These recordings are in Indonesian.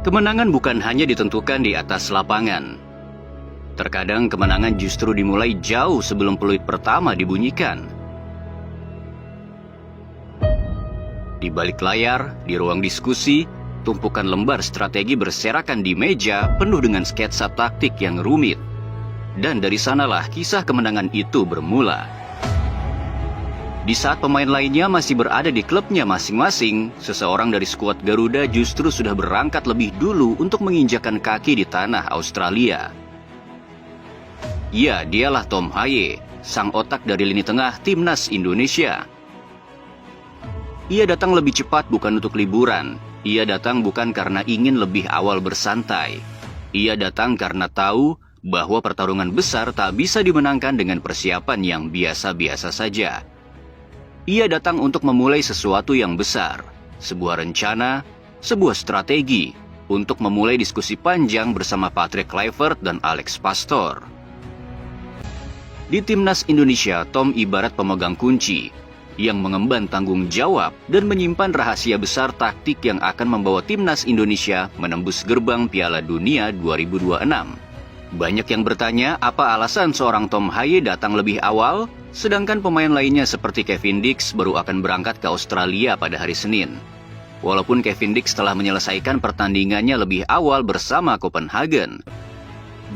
Kemenangan bukan hanya ditentukan di atas lapangan. Terkadang kemenangan justru dimulai jauh sebelum peluit pertama dibunyikan. Di balik layar, di ruang diskusi, tumpukan lembar strategi berserakan di meja penuh dengan sketsa taktik yang rumit. Dan dari sanalah kisah kemenangan itu bermula. Di saat pemain lainnya masih berada di klubnya masing-masing, seseorang dari skuad Garuda justru sudah berangkat lebih dulu untuk menginjakan kaki di tanah Australia. Ya, dialah Tom Haye, sang otak dari lini tengah Timnas Indonesia. Ia datang lebih cepat bukan untuk liburan. Ia datang bukan karena ingin lebih awal bersantai. Ia datang karena tahu bahwa pertarungan besar tak bisa dimenangkan dengan persiapan yang biasa-biasa saja. Ia datang untuk memulai sesuatu yang besar, sebuah rencana, sebuah strategi, untuk memulai diskusi panjang bersama Patrick Kluivert dan Alex Pastoor. Di Timnas Indonesia, Tom ibarat pemegang kunci, yang mengemban tanggung jawab dan menyimpan rahasia besar taktik yang akan membawa Timnas Indonesia menembus gerbang Piala Dunia 2026. Banyak yang bertanya apa alasan seorang Tom Haye datang lebih awal, sedangkan pemain lainnya seperti Kevin Dix baru akan berangkat ke Australia pada hari Senin. Walaupun Kevin Dix telah menyelesaikan pertandingannya lebih awal bersama Copenhagen.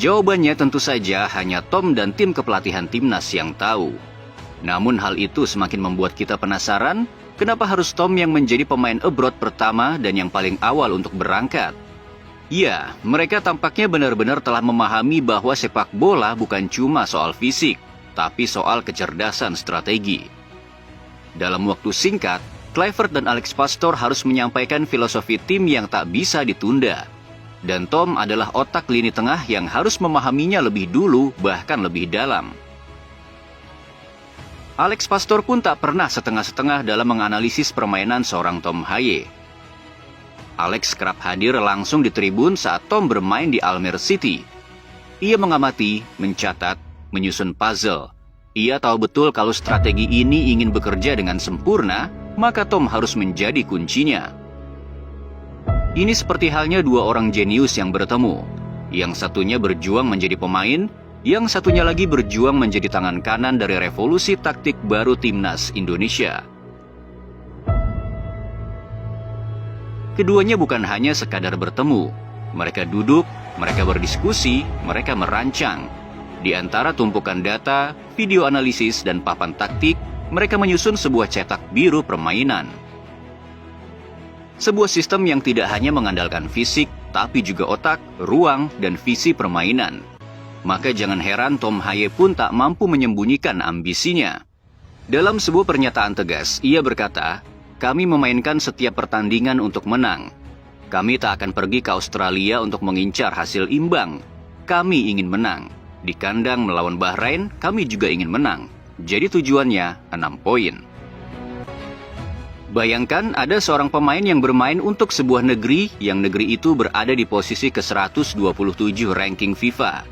Jawabannya tentu saja hanya Tom dan tim kepelatihan Timnas yang tahu. Namun hal itu semakin membuat kita penasaran, kenapa harus Tom yang menjadi pemain abroad pertama dan yang paling awal untuk berangkat? Ya, mereka tampaknya benar-benar telah memahami bahwa sepak bola bukan cuma soal fisik, tapi soal kecerdasan strategi. Dalam waktu singkat, Kluivert dan Alex Pastoor harus menyampaikan filosofi tim yang tak bisa ditunda. Dan Tom adalah otak lini tengah yang harus memahaminya lebih dulu, bahkan lebih dalam. Alex Pastoor pun tak pernah setengah-setengah dalam menganalisis permainan seorang Tom Haye. Alex kerap hadir langsung di tribun saat Tom bermain di Almere City. Ia mengamati, mencatat, menyusun puzzle. Ia tahu betul kalau strategi ini ingin bekerja dengan sempurna, maka Tom harus menjadi kuncinya. Ini seperti halnya dua orang jenius yang bertemu. Yang satunya berjuang menjadi pemain, yang satunya lagi berjuang menjadi tangan kanan dari revolusi taktik baru Timnas Indonesia. Keduanya bukan hanya sekadar bertemu. Mereka duduk, mereka berdiskusi, mereka merancang. Di antara tumpukan data, video analisis, dan papan taktik, mereka menyusun sebuah cetak biru permainan. Sebuah sistem yang tidak hanya mengandalkan fisik, tapi juga otak, ruang, dan visi permainan. Maka jangan heran Tom Haye pun tak mampu menyembunyikan ambisinya. Dalam sebuah pernyataan tegas, ia berkata, "Kami memainkan setiap pertandingan untuk menang. Kami tak akan pergi ke Australia untuk mengincar hasil imbang. Kami ingin menang. Di kandang melawan Bahrain, kami juga ingin menang. Jadi tujuannya 6 poin." Bayangkan ada seorang pemain yang bermain untuk sebuah negeri yang negeri itu berada di posisi ke-127 ranking FIFA.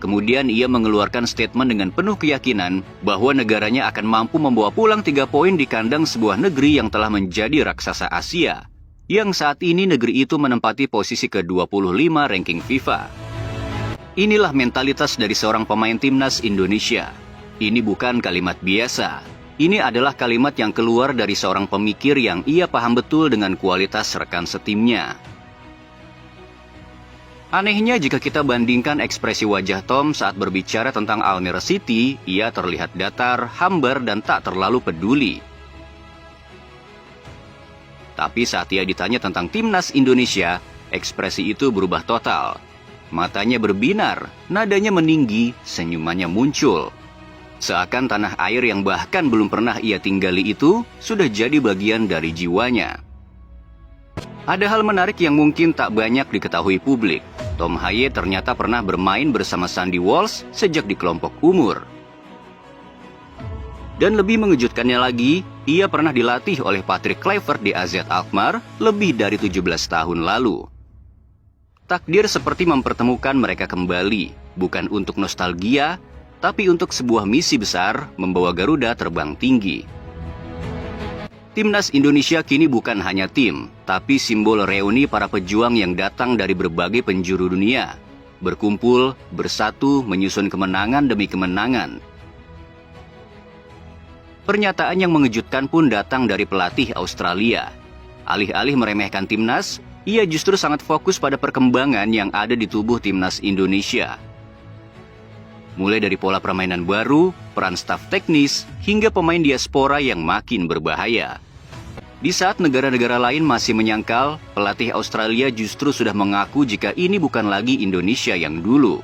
Kemudian ia mengeluarkan statement dengan penuh keyakinan bahwa negaranya akan mampu membawa pulang 3 poin di kandang sebuah negeri yang telah menjadi raksasa Asia, yang saat ini negeri itu menempati posisi ke-25 ranking FIFA. Inilah mentalitas dari seorang pemain Timnas Indonesia. Ini bukan kalimat biasa. Ini adalah kalimat yang keluar dari seorang pemikir yang ia paham betul dengan kualitas rekan setimnya. Anehnya jika kita bandingkan ekspresi wajah Tom saat berbicara tentang Almere City, ia terlihat datar, hambar, dan tak terlalu peduli. Tapi saat ia ditanya tentang Timnas Indonesia, ekspresi itu berubah total. Matanya berbinar, nadanya meninggi, senyumannya muncul. Seakan tanah air yang bahkan belum pernah ia tinggali itu sudah jadi bagian dari jiwanya. Ada hal menarik yang mungkin tak banyak diketahui publik. Tom Haye ternyata pernah bermain bersama Sandy Walsh sejak di kelompok umur. Dan lebih mengejutkannya lagi, ia pernah dilatih oleh Patrick Kluivert di AZ Alkmaar lebih dari 17 tahun lalu. Takdir seperti mempertemukan mereka kembali, bukan untuk nostalgia, tapi untuk sebuah misi besar membawa Garuda terbang tinggi. Timnas Indonesia kini bukan hanya tim, tapi simbol reuni para pejuang yang datang dari berbagai penjuru dunia. Berkumpul, bersatu, menyusun kemenangan demi kemenangan. Pernyataan yang mengejutkan pun datang dari pelatih Australia. Alih-alih meremehkan timnas, ia justru sangat fokus pada perkembangan yang ada di tubuh timnas Indonesia. Mulai dari pola permainan baru, peran staf teknis, hingga pemain diaspora yang makin berbahaya. Di saat negara-negara lain masih menyangkal, pelatih Australia justru sudah mengaku jika ini bukan lagi Indonesia yang dulu.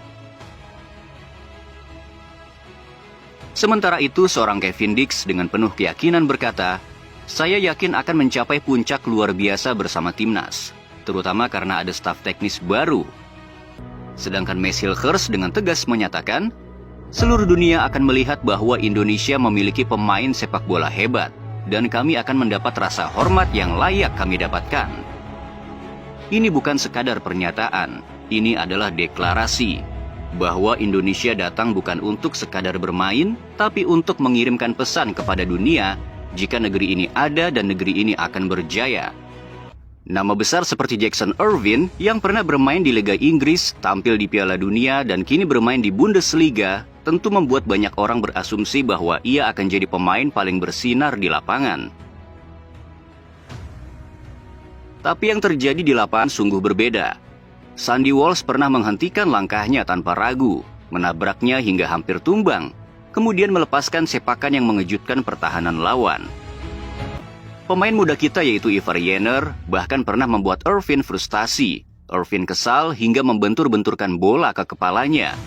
Sementara itu, seorang Kevin Dix dengan penuh keyakinan berkata, "Saya yakin akan mencapai puncak luar biasa bersama timnas, terutama karena ada staf teknis baru." Sedangkan Max Hilgers dengan tegas menyatakan, "Seluruh dunia akan melihat bahwa Indonesia memiliki pemain sepak bola hebat, dan kami akan mendapat rasa hormat yang layak kami dapatkan." Ini bukan sekadar pernyataan, ini adalah deklarasi bahwa Indonesia datang bukan untuk sekadar bermain, tapi untuk mengirimkan pesan kepada dunia jika negeri ini ada dan negeri ini akan berjaya. Nama besar seperti Jackson Irvine yang pernah bermain di Liga Inggris, tampil di Piala Dunia, dan kini bermain di Bundesliga, tentu membuat banyak orang berasumsi bahwa ia akan jadi pemain paling bersinar di lapangan. Tapi yang terjadi di lapangan sungguh berbeda. Sandy Walsh pernah menghentikan langkahnya tanpa ragu, menabraknya hingga hampir tumbang, kemudian melepaskan sepakan yang mengejutkan pertahanan lawan. Pemain muda kita yaitu Ivar Jenner bahkan pernah membuat Irvine frustasi. Irvine kesal hingga membentur-benturkan bola ke kepalanya.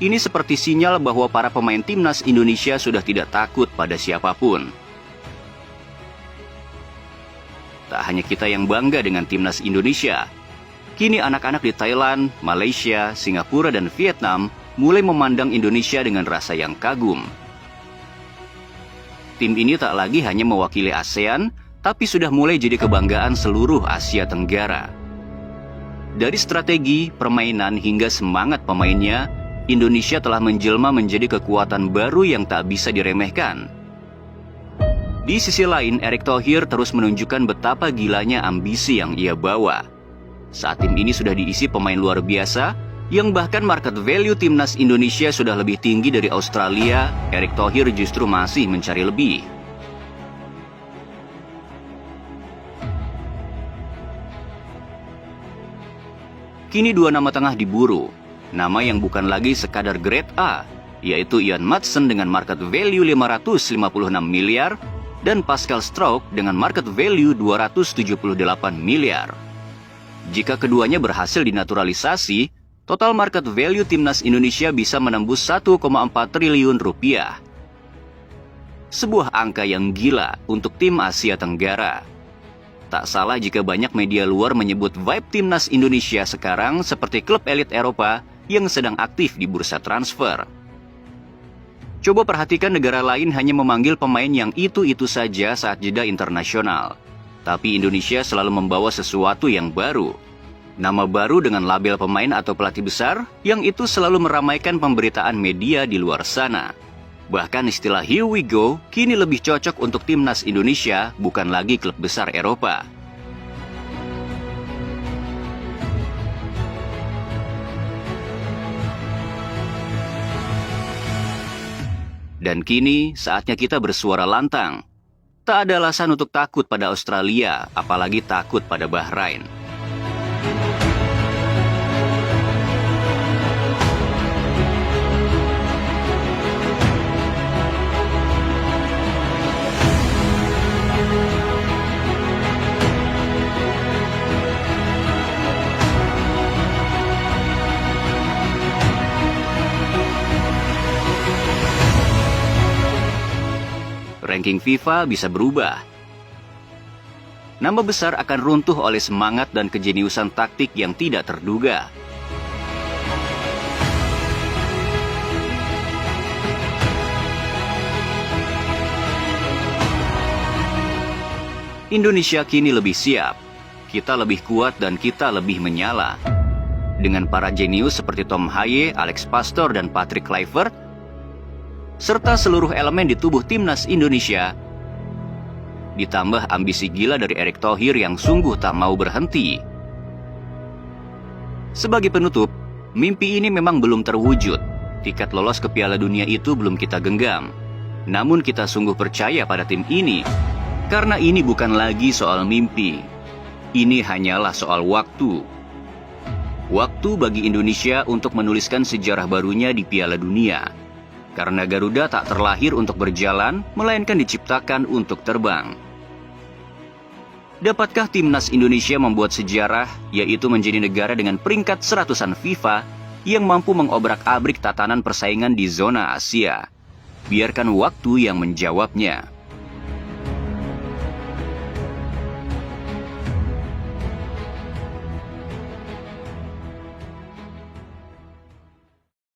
Ini seperti sinyal bahwa para pemain timnas Indonesia sudah tidak takut pada siapapun. Tak hanya kita yang bangga dengan timnas Indonesia, kini anak-anak di Thailand, Malaysia, Singapura, dan Vietnam mulai memandang Indonesia dengan rasa yang kagum. Tim ini tak lagi hanya mewakili ASEAN, tapi sudah mulai jadi kebanggaan seluruh Asia Tenggara. Dari strategi, permainan, hingga semangat pemainnya, Indonesia telah menjelma menjadi kekuatan baru yang tak bisa diremehkan. Di sisi lain, Erick Thohir terus menunjukkan betapa gilanya ambisi yang ia bawa. Saat tim ini sudah diisi pemain luar biasa, yang bahkan market value timnas Indonesia sudah lebih tinggi dari Australia, Erick Thohir justru masih mencari lebih. Kini dua nama tengah diburu. Nama yang bukan lagi sekadar grade A, yaitu Ian Maatsen dengan market value 556 miliar dan Pascal Struijk dengan market value 278 miliar. Jika keduanya berhasil dinaturalisasi, total market value timnas Indonesia bisa menembus 1,4 triliun rupiah. Sebuah angka yang gila untuk tim Asia Tenggara. Tak salah jika banyak media luar menyebut vibe timnas Indonesia sekarang seperti klub elit Eropa yang sedang aktif di bursa transfer. Coba perhatikan negara lain hanya memanggil pemain yang itu-itu saja saat jeda internasional. Tapi Indonesia selalu membawa sesuatu yang baru. Nama baru dengan label pemain atau pelatih besar yang itu selalu meramaikan pemberitaan media di luar sana. Bahkan istilah "here we go" kini lebih cocok untuk timnas Indonesia, bukan lagi klub besar Eropa. Dan kini, saatnya kita bersuara lantang. Tak ada alasan untuk takut pada Australia, apalagi takut pada Bahrain. Ranking FIFA bisa berubah. nama besar akan runtuh oleh semangat dan kejeniusan taktik yang tidak terduga. Indonesia kini lebih siap, kita lebih kuat dan kita lebih menyala. Dengan para jenius seperti Tom Haye, Alex Pastor, dan Patrick Kluivert, serta seluruh elemen di tubuh timnas Indonesia, ditambah ambisi gila dari Erick Thohir yang sungguh tak mau berhenti. Sebagai penutup, mimpi ini memang belum terwujud. Tiket lolos ke Piala Dunia itu belum kita genggam. Namun kita sungguh percaya pada tim ini. Karena ini bukan lagi soal mimpi. Ini hanyalah soal waktu. Waktu bagi Indonesia untuk menuliskan sejarah barunya di Piala Dunia. Karena Garuda tak terlahir untuk berjalan, melainkan diciptakan untuk terbang. Dapatkah timnas Indonesia membuat sejarah, yaitu menjadi negara dengan peringkat 100-an FIFA yang mampu mengobrak-abrik tatanan persaingan di zona Asia? Biarkan waktu yang menjawabnya.